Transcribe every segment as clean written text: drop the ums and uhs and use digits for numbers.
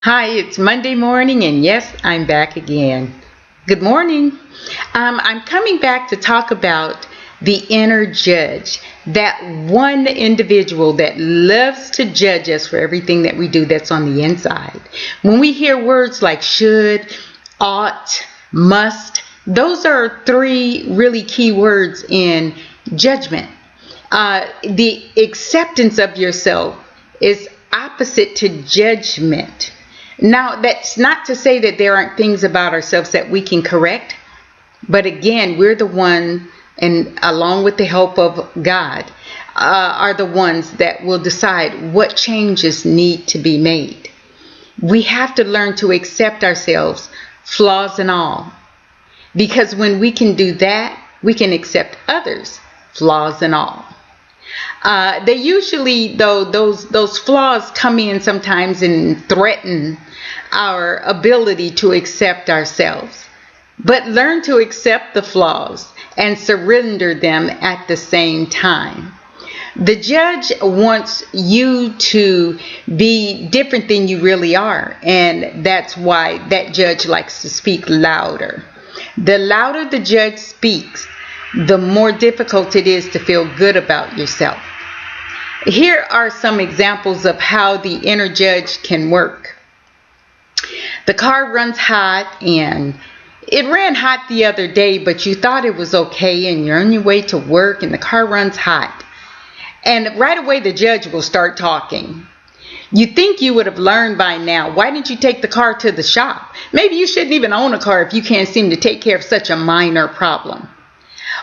Hi, it's Monday morning, and yes, I'm back again. Good morning. I'm coming back to talk about the inner judge, that one individual that loves to judge us for everything that we do that's on the inside. When we hear words like should, ought, must, those are three really key words in judgment. The acceptance of yourself is opposite to judgment. Now, that's not to say that there aren't things about ourselves that we can correct, but again, we're the one, and along with the help of God, are the ones that will decide what changes need to be made. We have to learn to accept ourselves, flaws and all, because when we can do that, we can accept others, flaws and all. They usually, though, those flaws come in sometimes and threaten our ability to accept ourselves. But learn to accept the flaws and surrender them at the same time. The judge wants you to be different than you really are, and that's why that judge likes to speak louder. The louder the judge speaks, the more difficult it is to feel good about yourself. Here are some examples of how the inner judge can work. The car runs hot, and it ran hot the other day, but you thought it was okay, and you're on your way to work and the car runs hot. And right away the judge will start talking. You think you would have learned by now. Why didn't you take the car to the shop? Maybe you shouldn't even own a car if you can't seem to take care of such a minor problem.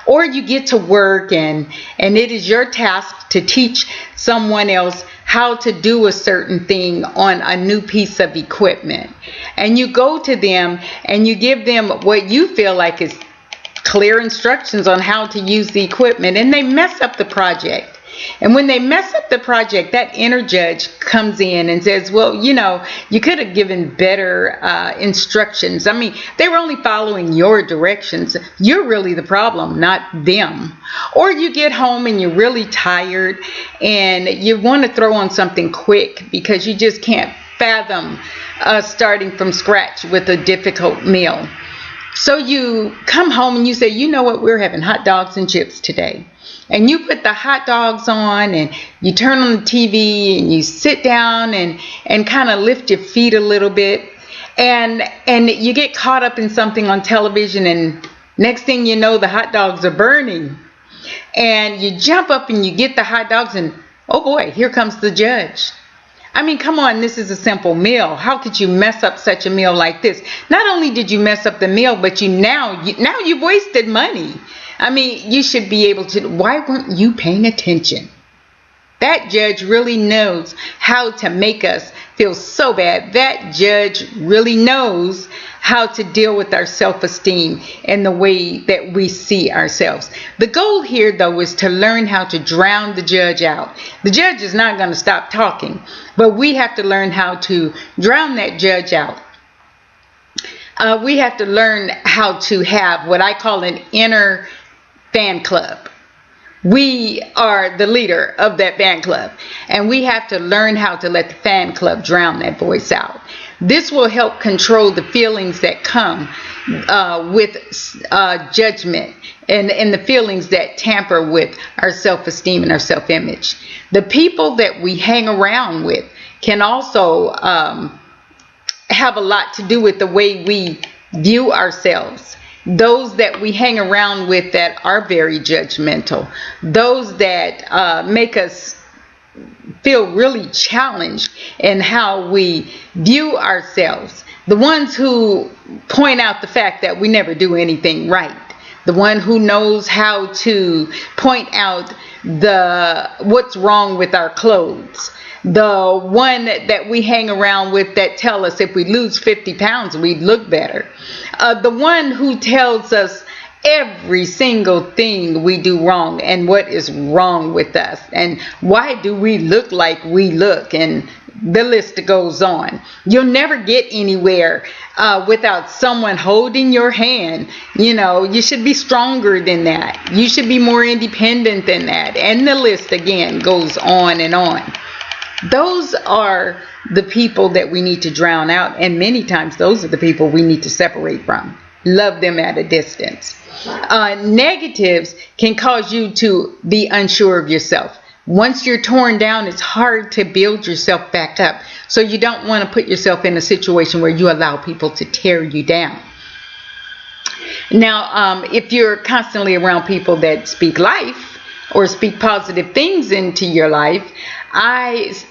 Or you get to work and it is your task to teach someone else how to do a certain thing on a new piece of equipment. And you go to them and you give them what you feel like is clear instructions on how to use the equipment, and they mess up the project. And when they mess up the project, that inner judge comes in and says, well, you could have given better instructions. I mean, they were only following your directions. You're really the problem, not them. Or you get home and you're really tired and you want to throw on something quick because you just can't fathom starting from scratch with a difficult meal. So you come home and you say, you know what, we're having hot dogs and chips today. And you put the hot dogs on and you turn on the TV and you sit down and kind of lift your feet a little bit. And you get caught up in something on television, and next thing you know, the hot dogs are burning. And you jump up and you get the hot dogs, and oh boy, here comes the judge. I mean, come on, this is a simple meal. How could you mess up such a meal like this? Not only did you mess up the meal, but now you've wasted money. I mean, you should be able to. Why weren't you paying attention? That judge really knows how to make us feel so bad. That judge really knows how to deal with our self-esteem and the way that we see ourselves. The goal here, though, is to learn how to drown the judge out. The judge is not going to stop talking, but we have to learn how to drown that judge out. We have to learn how to have what I call an inner fan club. We are the leader of that fan club, and we have to learn how to let the fan club drown that voice out. This will help control the feelings that come with judgment and the feelings that tamper with our self-esteem and our self-image. The people that we hang around with can also have a lot to do with the way we view ourselves. Those that we hang around with that are very judgmental, those that make us feel really challenged in how we view ourselves, the ones who point out the fact that we never do anything right, the one who knows how to point out what's wrong with our clothes, the one that we hang around with that tell us if we lose 50 pounds, we'd look better. The one who tells us every single thing we do wrong and what is wrong with us and why do we look like we look, and the list goes on. You'll never get anywhere without someone holding your hand. You should be stronger than that. You should be more independent than that. And the list again goes on and on. those are the people that we need to drown out, and many times those are the people we need to separate from. Love them at a distance. Negatives can cause you to be unsure of yourself. Once you're torn down, it's hard to build yourself back up. So you don't want to put yourself in a situation where you allow people to tear you down. Now, if you're constantly around people that speak life or speak positive things into your life,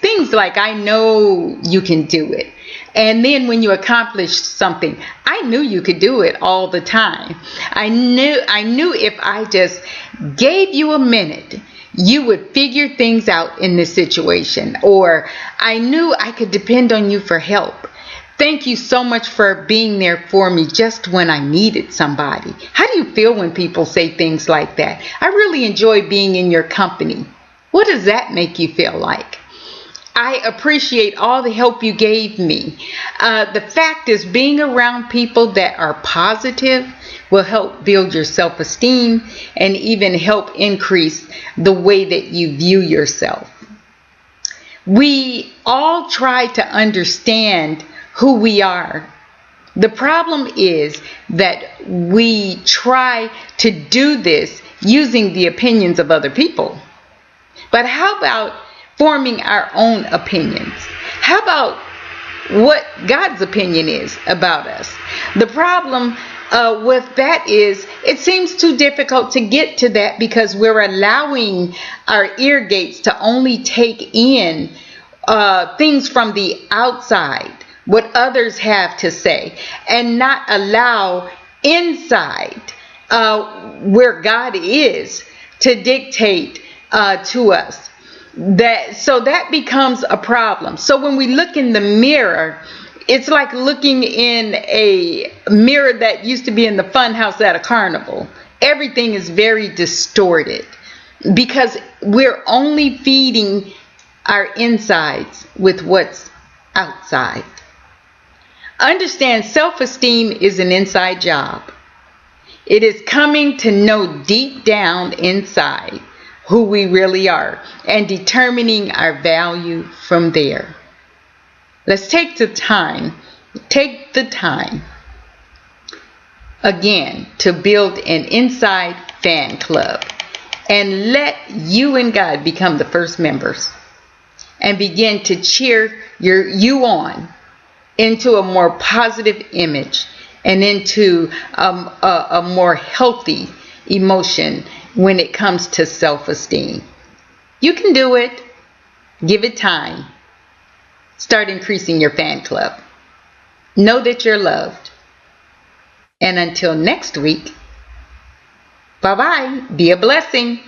things like, I know you can do it. And then when you accomplish something, I knew you could do it all the time. I knew if I just gave you a minute, you would figure things out in this situation. Or I knew I could depend on you for help. Thank you so much for being there for me just when I needed somebody. How do you feel when people say things like that? I really enjoy being in your company. What does that make you feel like? I appreciate all the help you gave me. The fact is, being around people that are positive will help build your self-esteem and even help increase the way that you view yourself. We all try to understand who we are. The problem is that we try to do this using the opinions of other people. But how about forming our own opinions? How about what God's opinion is about us? The problem with that is, it seems too difficult to get to that because we're allowing our ear gates to only take in things from the outside, what others have to say, and not allow inside where God is to dictate to us. So that becomes a problem. So when we look in the mirror, it's like looking in a mirror that used to be in the fun house at a carnival. Everything is very distorted because we're only feeding our insides with what's outside. Understand, self-esteem is an inside job. It is coming to know deep down inside who we really are and determining our value from there. Let's take the time again to build an inside fan club and let you and God become the first members and begin to cheer you on into a more positive image and into a more healthy emotion when it comes to self-esteem. You can do it. Give it time. Start increasing your fan club. Know that you're loved. And until next week, bye-bye. Be a blessing.